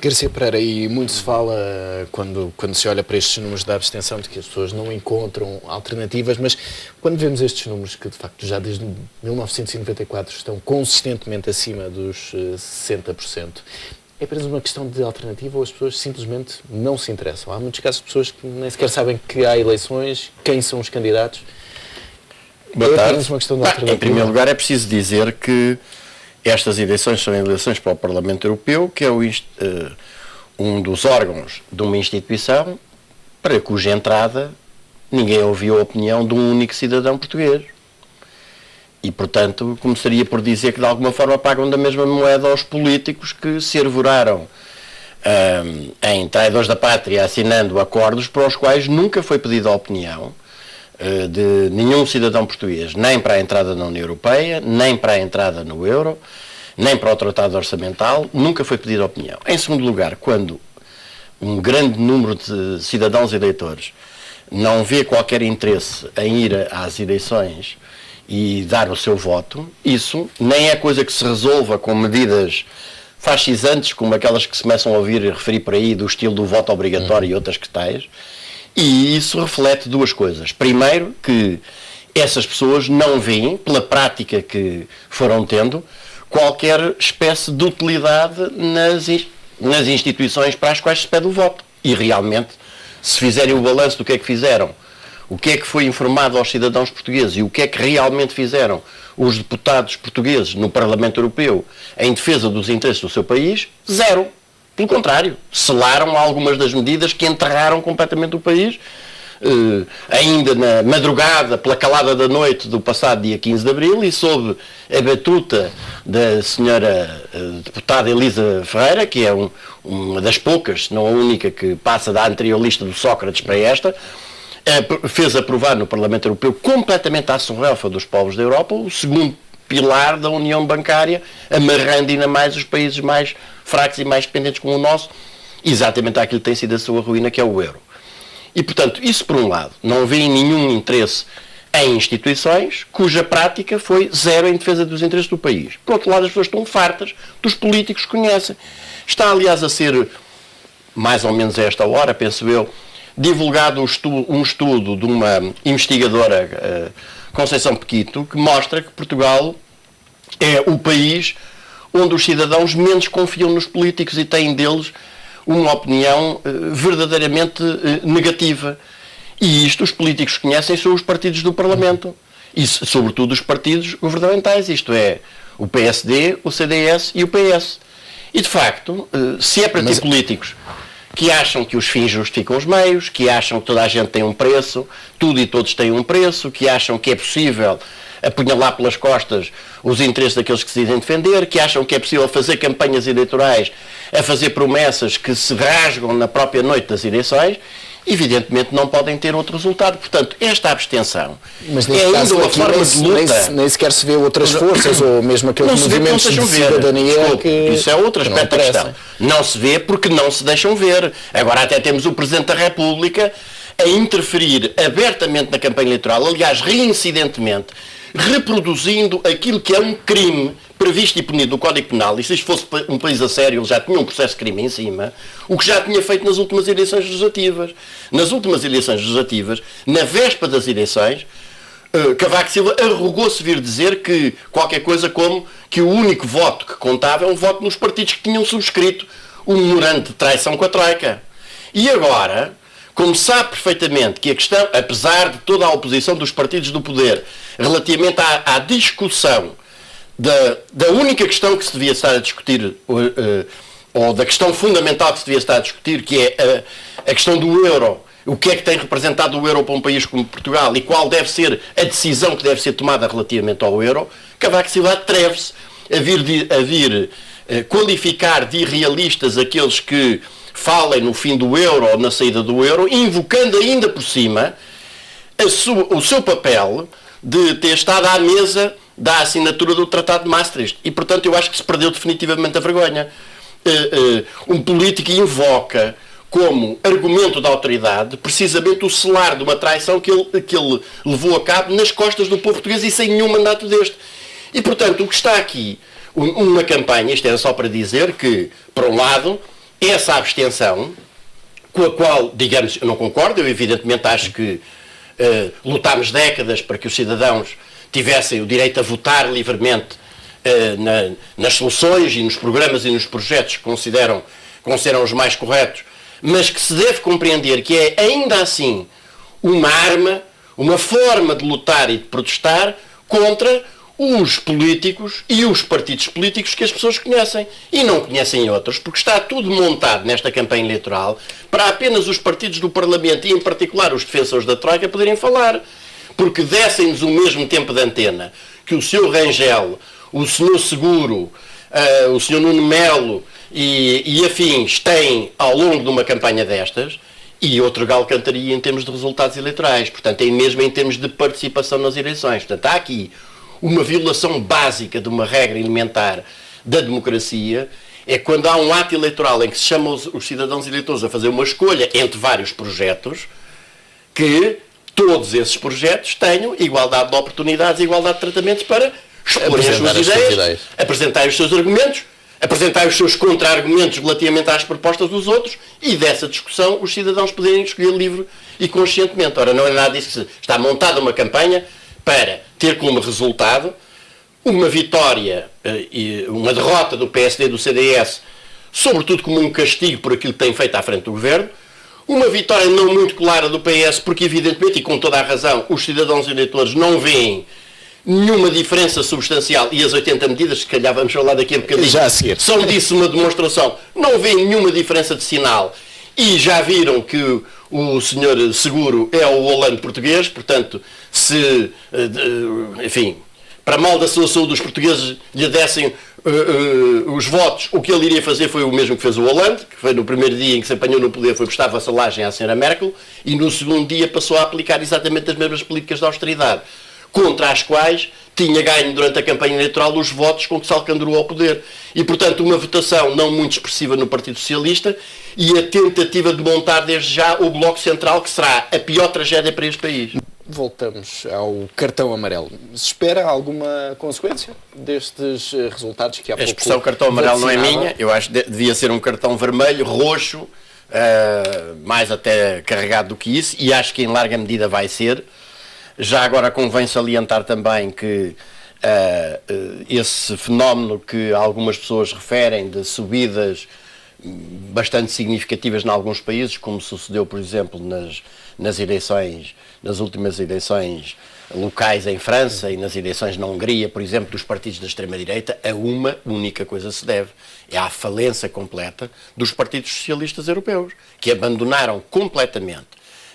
Garcia Pereira, e muito se fala, quando se olha para estes números da abstenção, de que as pessoas não encontram alternativas, mas quando vemos estes números que, de facto, já desde 1994 estão consistentemente acima dos 60%, é apenas uma questão de alternativa ou as pessoas simplesmente não se interessam? Há muitos casos de pessoas que nem sequer sabem que há eleições, quem são os candidatos. Boa tarde. Apenas uma questão de alternativa. Em primeiro lugar, é preciso dizer que estas eleições são eleições para o Parlamento Europeu, que é um dos órgãos de uma instituição para cuja entrada ninguém ouviu a opinião de um único cidadão português. E, portanto, começaria por dizer que de alguma forma pagam da mesma moeda aos políticos que se arvoraram em traidores da pátria, assinando acordos para os quais nunca foi pedida a opinião de nenhum cidadão português, nem para a entrada na União Europeia, nem para a entrada no euro, nem para o Tratado Orçamental, nunca foi pedida a opinião. Em segundo lugar, quando um grande número de cidadãos e eleitores não vê qualquer interesse em ir às eleições e dar o seu voto, isso nem é coisa que se resolva com medidas fascisantes, como aquelas que se começam a ouvir e referir por aí, do estilo do voto obrigatório e outras que tais. E isso reflete duas coisas. Primeiro, que essas pessoas não veem, pela prática que foram tendo, qualquer espécie de utilidade nas instituições para as quais se pede o voto. E realmente, se fizerem o balanço do que é que fizeram, o que é que foi informado aos cidadãos portugueses e o que é que realmente fizeram os deputados portugueses no Parlamento Europeu em defesa dos interesses do seu país, zero. Pelo contrário, selaram algumas das medidas que enterraram completamente o país, ainda na madrugada, pela calada da noite do passado dia 15 de Abril, e sob a batuta da senhora deputada Elisa Ferreira, que é uma das poucas, se não a única, que passa da anterior lista do Sócrates para esta, fez aprovar no Parlamento Europeu, completamente à surrelfa dos povos da Europa, o segundo pilar da União Bancária, amarrando ainda mais os países mais fracos e mais dependentes como o nosso, exatamente àquilo que tem sido a sua ruína, que é o euro. E, portanto, isso por um lado, não vê nenhum interesse em instituições cuja prática foi zero em defesa dos interesses do país. Por outro lado, as pessoas estão fartas dos políticos que conhecem. Está, aliás, a ser, mais ou menos a esta hora, penso eu, divulgado um estudo de uma investigadora, Conceição Pequito, que mostra que Portugal é o país onde os cidadãos menos confiam nos políticos e têm deles uma opinião verdadeiramente negativa. E isto os políticos conhecem são os partidos do Parlamento. E, sobretudo, os partidos governamentais. Isto é, o PSD, o CDS e o PS. E, de facto, se é para ter políticos que acham que os fins justificam os meios, que acham que toda a gente tem um preço, tudo e todos têm um preço, que acham que é possível apunhalar pelas costas os interesses daqueles que se dizem defender, que acham que é possível fazer campanhas eleitorais a fazer promessas que se rasgam na própria noite das eleições, evidentemente não podem ter outro resultado. Portanto, esta abstenção é ainda uma forma de luta. Nem sequer se vê outras forças, ou mesmo aqueles movimentos de cidadania que... Isso é outro aspecto da questão. Não se vê porque não se deixam ver. Agora até temos o Presidente da República a interferir abertamente na campanha eleitoral, aliás, reincidentemente, reproduzindo aquilo que é um crime previsto e punido no Código Penal, e se isto fosse um país a sério, ele já tinha um processo de crime em cima, o que já tinha feito nas últimas eleições legislativas. Nas últimas eleições legislativas, na véspera das eleições, Cavaco Silva arrogou-se vir dizer que qualquer coisa como que o único voto que contava é um voto nos partidos que tinham subscrito o memorando de traição com a Troika. E agora, como sabe perfeitamente que a questão, apesar de toda a oposição dos partidos do poder, relativamente à discussão da única questão que se devia estar a discutir, ou da questão fundamental que se devia estar a discutir, que é a questão do euro, o que é que tem representado o euro para um país como Portugal e qual deve ser a decisão que deve ser tomada relativamente ao euro, Cavaco Silva atreve-se a vir qualificar de irrealistas aqueles que falem no fim do euro ou na saída do euro, invocando ainda por cima o seu papel de ter estado à mesa da assinatura do Tratado de Maastricht. E, portanto, eu acho que se perdeu definitivamente a vergonha. Um político invoca como argumento da autoridade precisamente o selar de uma traição que ele levou a cabo nas costas do povo português e sem nenhum mandato deste. E, portanto, o que está aqui, uma campanha, isto era só para dizer que, por um lado, essa abstenção, com a qual, digamos, eu não concordo, eu evidentemente acho que lutámos décadas para que os cidadãos tivessem o direito a votar livremente nas soluções e nos programas e nos projetos que consideram os mais corretos, mas que se deve compreender que é ainda assim uma arma, uma forma de lutar e de protestar contra os políticos e os partidos políticos que as pessoas conhecem e não conhecem outros, porque está tudo montado nesta campanha eleitoral para apenas os partidos do Parlamento e em particular os defensores da Troika poderem falar, porque dessem-nos o mesmo tempo de antena que o Sr. Rangel, o Sr. Seguro, o Sr. Nuno Melo e afins têm ao longo de uma campanha destas, e outro galo cantaria em termos de resultados eleitorais, portanto, é mesmo em termos de participação nas eleições. Portanto, há aqui uma violação básica de uma regra elementar da democracia, é quando há um ato eleitoral em que se chama os cidadãos eleitores a fazer uma escolha entre vários projetos, que todos esses projetos tenham igualdade de oportunidades e igualdade de tratamentos para expor as suas ideias, apresentar os seus argumentos, apresentar os seus contra-argumentos relativamente às propostas dos outros e dessa discussão os cidadãos poderem escolher livre e conscientemente. Ora, não é nada disso que está montada uma campanha para ter como resultado uma vitória e uma derrota do PSD e do CDS, sobretudo como um castigo por aquilo que tem feito à frente do governo, uma vitória não muito clara do PS, porque evidentemente, e com toda a razão, os cidadãos eleitores não veem nenhuma diferença substancial, e as 80 medidas, se calhar vamos falar daqui a bocadinho, já a seguir, são disso uma demonstração, não veem nenhuma diferença de sinal, e já viram que o senhor Seguro é o Hollande português, portanto, se, enfim, para mal da sua saúde os portugueses lhe dessem os votos, o que ele iria fazer foi o mesmo que fez o Hollande, que foi no primeiro dia em que se apanhou no poder, foi prestar vassalagem à senhora Merkel, e no segundo dia passou a aplicar exatamente as mesmas políticas de austeridade, contra as quais tinha ganho durante a campanha eleitoral os votos com que se alcandrou ao poder. E, portanto, uma votação não muito expressiva no Partido Socialista e a tentativa de montar desde já o Bloco Central, que será a pior tragédia para este país. Voltamos ao cartão amarelo. Se espera alguma consequência destes resultados que há pouco... A expressão cartão amarelo não é minha, eu acho que devia ser um cartão vermelho, roxo, mais até carregado do que isso, e acho que em larga medida vai ser. Já agora convém salientar também que esse fenómeno que algumas pessoas referem de subidas bastante significativas em alguns países, como sucedeu, por exemplo, nas últimas eleições locais em França e nas eleições na Hungria, por exemplo, dos partidos da extrema-direita, a uma única coisa se deve: é à falência completa dos partidos socialistas europeus, que abandonaram completamente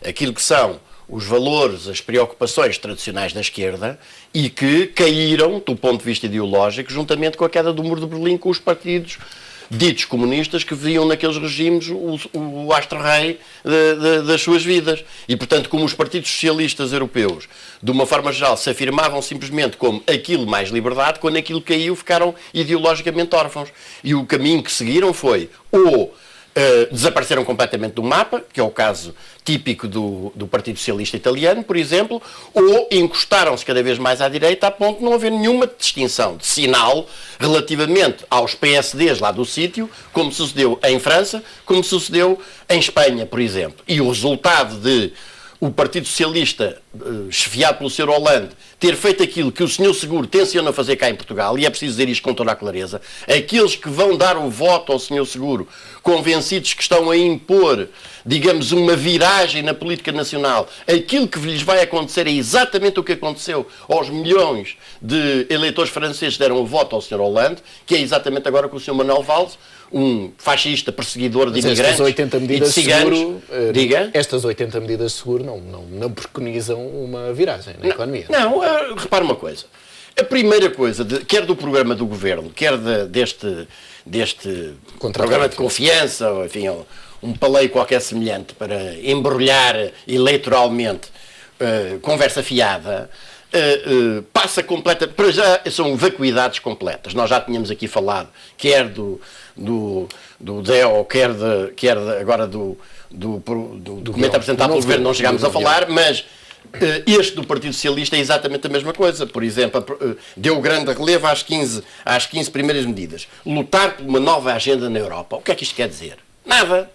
aquilo que são os valores, as preocupações tradicionais da esquerda e que caíram, do ponto de vista ideológico, juntamente com a queda do Muro de Berlim, com os partidos ditos comunistas que viam naqueles regimes o astro-rei das suas vidas. E, portanto, como os partidos socialistas europeus, de uma forma geral, se afirmavam simplesmente como aquilo mais liberdade, quando aquilo caiu, ficaram ideologicamente órfãos. E o caminho que seguiram foi ou desapareceram completamente do mapa, que é o caso típico do Partido Socialista Italiano, por exemplo, ou encostaram-se cada vez mais à direita a ponto de não haver nenhuma distinção de sinal relativamente aos PSDs lá do sítio, como sucedeu em França, como sucedeu em Espanha, por exemplo. E o resultado de o Partido Socialista, chefiado pelo Sr. Hollande, ter feito aquilo que o Sr. Seguro tenciona fazer cá em Portugal, e é preciso dizer isto com toda a clareza, aqueles que vão dar o voto ao Sr. Seguro, convencidos que estão a impor, digamos, uma viragem na política nacional, aquilo que lhes vai acontecer é exatamente o que aconteceu aos milhões de eleitores franceses que deram o voto ao Sr. Hollande, que é exatamente agora com o Sr. Manuel Valls, um fascista perseguidor de imigrantes estas 80 medidas e de ciganos. Seguro, diga? Estas 80 medidas de seguro não preconizam uma viragem na economia. Não, repara uma coisa. A primeira coisa, quer do programa do Governo, quer deste programa de confiança, ou enfim, um paleio qualquer semelhante para embrulhar eleitoralmente conversa fiada, passa completa, para já são vacuidades completas. Nós já tínhamos aqui falado, quer do DEO, quer agora do documento apresentado pelo Governo, não chegámos a falar, mas este do Partido Socialista é exatamente a mesma coisa. Por exemplo, deu grande relevo às 15 primeiras medidas. Lutar por uma nova agenda na Europa. O que é que isto quer dizer? Nada.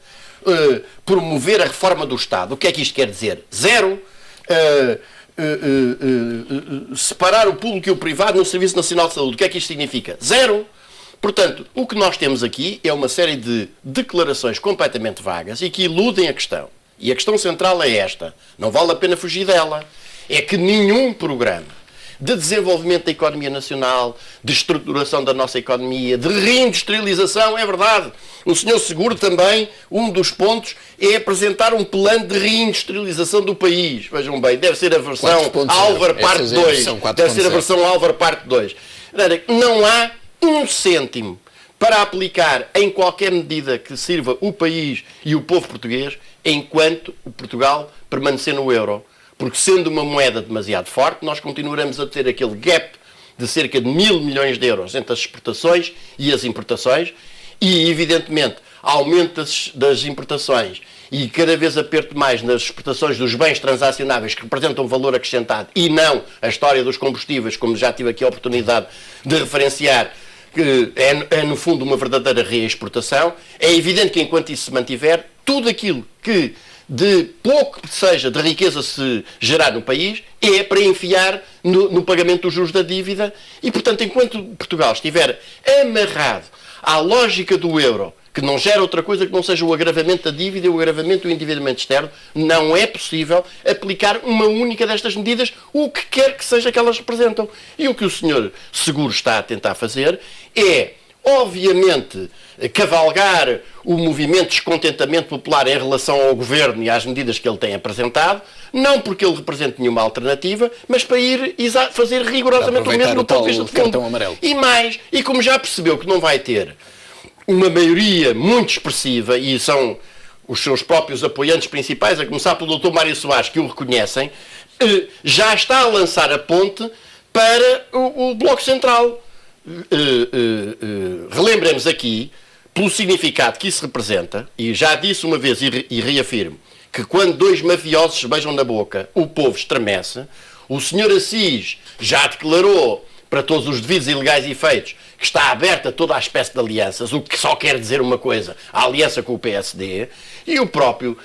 Promover a reforma do Estado. O que é que isto quer dizer? Zero. Separar o público e o privado no Serviço Nacional de Saúde. O que é que isto significa? Zero. Portanto, o que nós temos aqui é uma série de declarações completamente vagas e que iludem a questão. E a questão central é esta. Não vale a pena fugir dela. É que nenhum programa de desenvolvimento da economia nacional, de estruturação da nossa economia, de reindustrialização, é verdade. O Sr. Seguro também, um dos pontos é apresentar um plano de reindustrialização do país. Vejam bem, deve ser a versão Álvaro Parte 2. Deve ser a versão Álvaro Parte 2. Não há um cêntimo para aplicar em qualquer medida que sirva o país e o povo português enquanto o Portugal permanecer no euro. Porque sendo uma moeda demasiado forte, nós continuaremos a ter aquele gap de cerca de 1.000 milhões de euros entre as exportações e as importações e, evidentemente, aumento das importações e cada vez aperto mais nas exportações dos bens transacionáveis que representam valor acrescentado e não a história dos combustíveis, como já tive aqui a oportunidade de referenciar, que é no fundo uma verdadeira reexportação. É evidente que enquanto isso se mantiver, tudo aquilo que de pouco que seja de riqueza se gerar no país, é para enfiar no pagamento dos juros da dívida e, portanto, enquanto Portugal estiver amarrado à lógica do euro, que não gera outra coisa que não seja o agravamento da dívida e o agravamento do endividamento externo, não é possível aplicar uma única destas medidas, o que quer que seja que elas representam. E o que o Sr. Seguro está a tentar fazer é, obviamente, cavalgar o movimento de descontentamento popular em relação ao governo e às medidas que ele tem apresentado, não porque ele represente nenhuma alternativa, mas para ir fazer rigorosamente o mesmo do ponto de vista de fundo. E mais, e como já percebeu que não vai ter uma maioria muito expressiva, e são os seus próprios apoiantes principais, a começar pelo Dr. Mário Soares, que o reconhecem, já está a lançar a ponte para o Bloco Central. Relembremos aqui, pelo significado que isso representa, e já disse uma vez e reafirmo, que quando dois mafiosos se beijam na boca, o povo estremece. O Sr. Assis já declarou, para todos os devidos e legais efeitos, que está aberta toda a espécie de alianças, o que só quer dizer uma coisa, a aliança com o PSD, e o próprio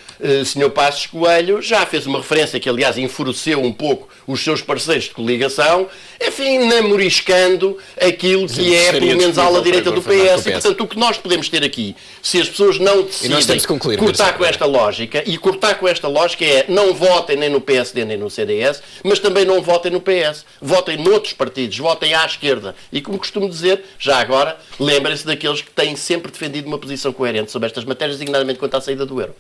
Sr. Passos Coelho já fez uma referência que, aliás, enfureceu um pouco os seus parceiros de coligação, enfim, namoriscando aquilo que é, pelo menos, a ala direita do PS. E, portanto, o que nós podemos ter aqui, se as pessoas não decidem cortar com esta lógica, e cortar com esta lógica é não votem nem no PSD nem no CDS, mas também não votem no PS. Votem noutros partidos, votem à esquerda. E, como costumo dizer, já agora, lembrem-se daqueles que têm sempre defendido uma posição coerente sobre estas matérias, designadamente quanto à saída do euro.